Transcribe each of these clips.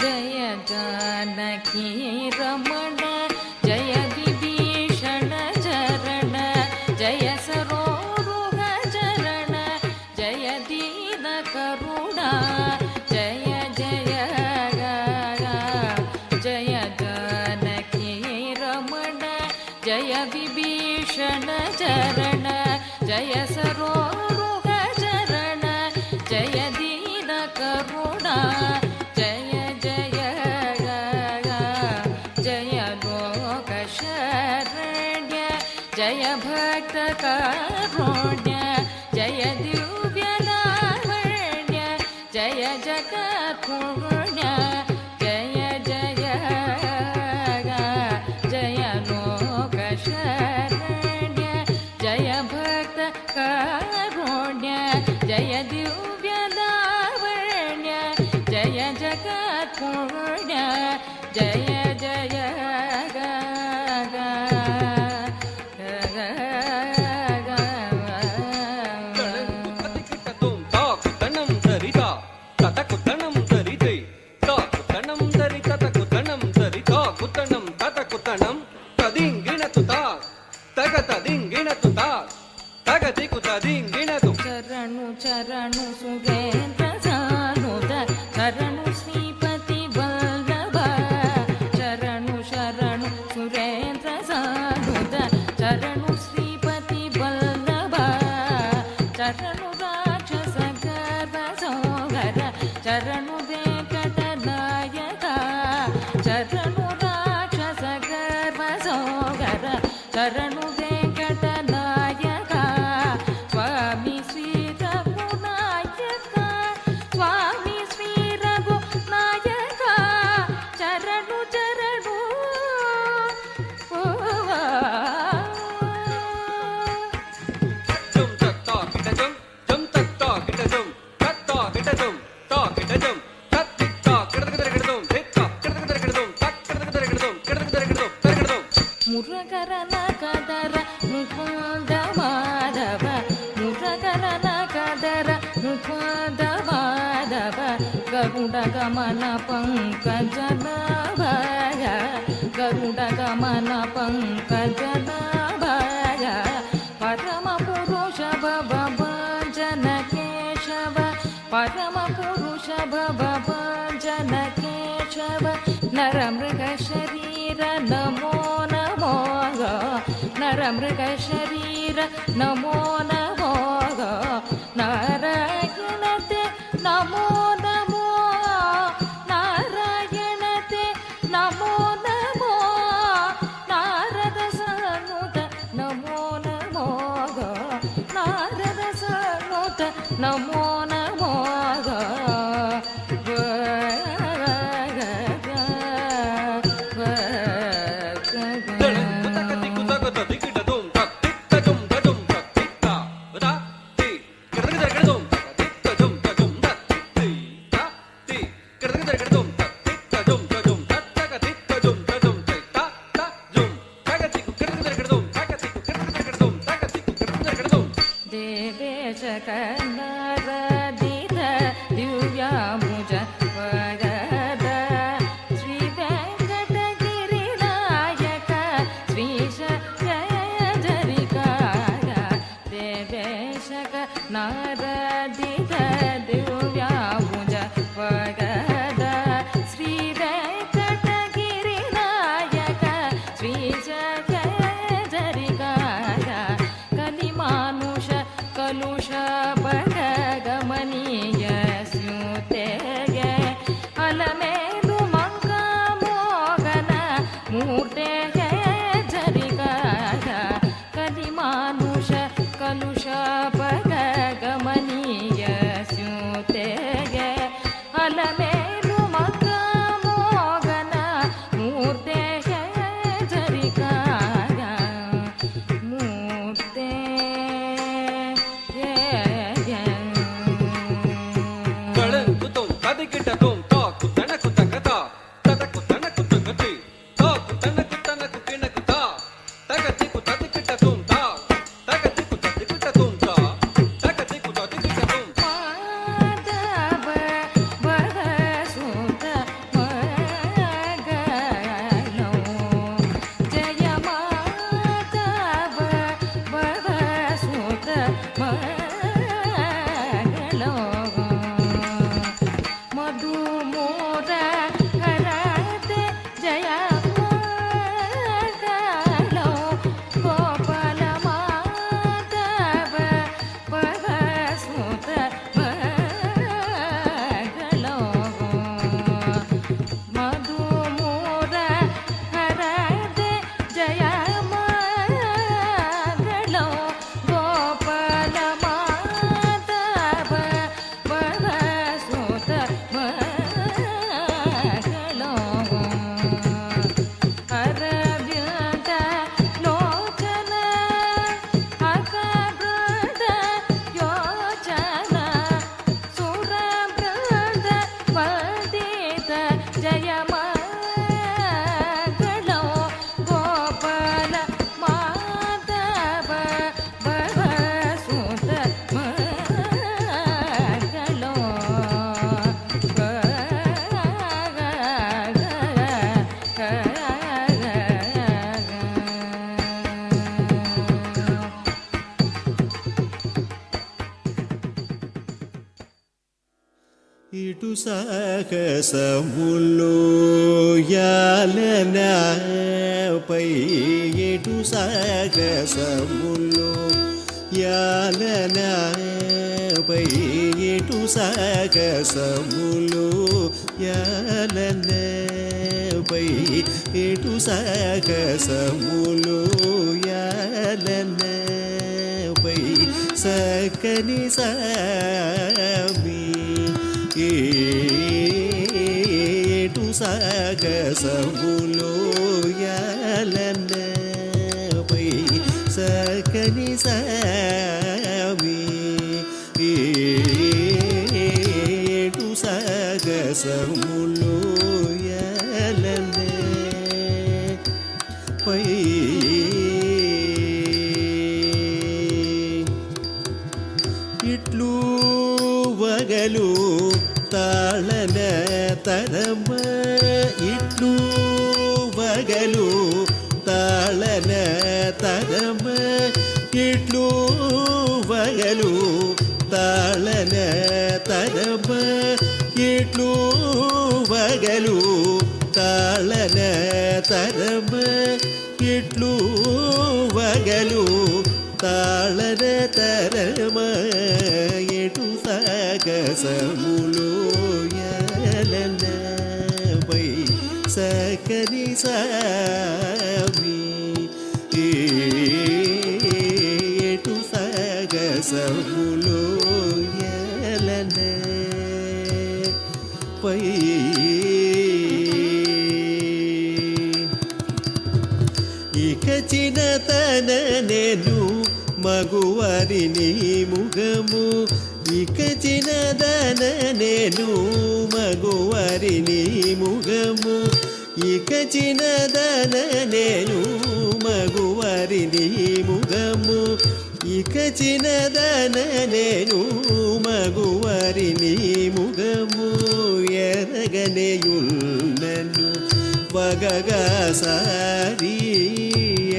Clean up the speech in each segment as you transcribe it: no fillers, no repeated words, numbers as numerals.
ಜಯ ಜಾನಕಿ ರಮಣ ಜಯ ವಿಭೀಷಣ ಚರಣ ಜಯ ಸರೋರುಗ ಚರಣ ಜಯ ದೀನ ಕರುಣ ಜಯ ಜಯ ಜಯ ಜಾನಕಿ ರಮಣ ಜಯ ವಿಭೀಷಣ ಚರಣ ಜಯ ಸರೋರುಗ ಚರಣ ಜಯ ದೀನ ಕರುಣ ಜಯ ಜಯ ಜಯ ಲೋಕ ಶರಣ್ಯ ಜಯ ಭಕ್ತ ಕಾರುಣ್ಯ ಜಯ ದಿವ್ಯ ಲಾವಣ್ಯ ಜಯ ಜಗತ್ ಪುಣ್ಯ ಜಯ ಜಯ ಜಯ ಲೋಕ ಶರಣ್ಯ ಜಯ ಭಕ್ತ ಕಾರುಣ್ಯ ಜಯ ದಿವ್ಯ ಲಾವಣ್ಯ ಜಯ ಜಗತ್ ಪುಣ್ಯ ಜಯ ಜಯ ಚರಣು ಚರಣು ಸುರೇಂದ್ರ ಸಾನುದ ಚರಣು ಶ್ರೀಪತಿ ವಲ್ಲಭ ಶರಣು ಶರಣು ಸುರೇಂದ್ರ ಸಾನುದ ಚರಣು ಶ್ರೀಪತಿ ವಲ್ಲಭ ಚರಣು ರಾಕ್ಷಸ ಗರ್ಭ ಸೋಗರ ಚರಣು ವೆಂಕಟ ನಾಯಕ ಚರಣು ರಾಕ್ಷಸ ಗರ್ಭ ಸೋಗರ ಚರಣು ವೆಂಕಟ ನಾಯಕ ಸ್ವಾಮಿ ಶ್ರೀ ರಘುನಾಯಕ ಸ್ವಾಮಿ ಶ್ರೀ ರಘುನಾಯಕ ಚರಣು ಚರಣು ಮುರಗರನ ಕದರ ಮುಕುಂದ ಮಾಧವ ಮುರಗರನ ಕದರ ಮುಕುಂದ ಮಾಧವ ಗರುಡ ಗಮನ ಪಂಕಜ ನಾಭಯ ಗರುಡ ಗಮನ ಪಂಕಜ ನಾಭಯ ಪರಮ ಪುರುಷ ಭವಭಂಜನ ಕೇಶವ ಪರಮ ಪುರುಷ ಭವಭಂಜನ ಕೇಶವ ನರ ಮೃಗ ಶರೀರ ನಮೋ ನಮೋ ನರ ಮೃಗ ಶರೀರ ನಮೋ ನಮೋ ನಾರಾಯಣತೆ ನಮೋ ನಮೋ ನಾರಾಯಣತೆ ನಮೋ ನಮೋ ನಾರದ ಸನುತ ನಮೋ ನಮೋ ನಾರದ ಸನುತ ನಮೋ ನಮೋ ನಾರದಿತ ದಿವ್ಯಾಭುಜ ವಗದ ಶ್ರೀ ವೆಂಕಟಗಿರಿ ನಾಯಕ ಶ್ರೀ ಜಯಜರಿಗಾಯ ಕಲಿಮಾನುಷ ಕಲುಷ ಬಡ ಗಮನೀಯ ಸ್ಯೂತೆಗೆ ಅಲಮೇಲು ಮಂಗ ಮೋಗನ ಮೂರ್ತೆಗೆ ಜರಿಗಾಯ ಕಲಿಮಾನುಷ ಕಲುಷ ಬಡ ಗಮನೀಯ ಸ್ಯೂತೆಗೆ ಅಲಮೇಲು ಮಂಗ ಮೋಗನ ಮೂರ್ತೆಗೆ ಜರಿಗಾಯ ಮೂರ್ತೆ ಕಿಟ ತೋಂ ತಾ ಕುತನ ಕುತ ಕತ ತತ ಕುತನ ಕುತ ಗತಿ ತಾ ಕುತನ ಕುತ ఇటు సాహసములో యాలనపై ఇటు సాహసములో యాలనపై ఇటు సాహసములో యాలనపై ఇటు సాహసములో యాలనపై సకని సామి ఏటు సాగసములో యాలనపై సకని సామి ఏటు సాగసములో యాలనపై ఇట్లు వగలు తాళన తరమ ఇట్లు వగలు తాళన తరమ ఇట్లు వగలు తాళన తరమ ఇట్లు వగలు తాళన తరమ ఇట్లు వగలు తాళన తరమ ఎటు సాగసములో యాలనపై సకని సామి ఎటు సాగసములో యాలనపై ఇక చిన్నతన నేను మగువరిని ముగము ఇక చిన్నదన నేను మగువరిని ముగము ఇక చిన్నదన నేను మగువరిని ముగము ఇక చిన్నదన నేను మగువరిని ముగము ఎరగనేయున్నను వగగా సారి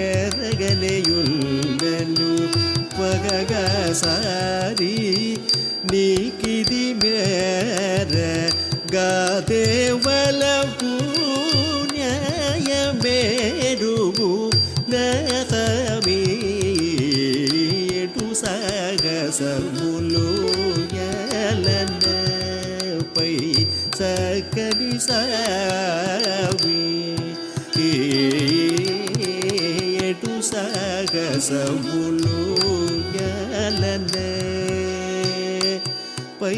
ఎరగనేయున్నను వగగా సారి నీకిది మేర గాదేవలకు న్యాయమేరుగు నసమీటు సాగసములో యాలనపై సకని సామి ఎటు సాగసములో యాలనపై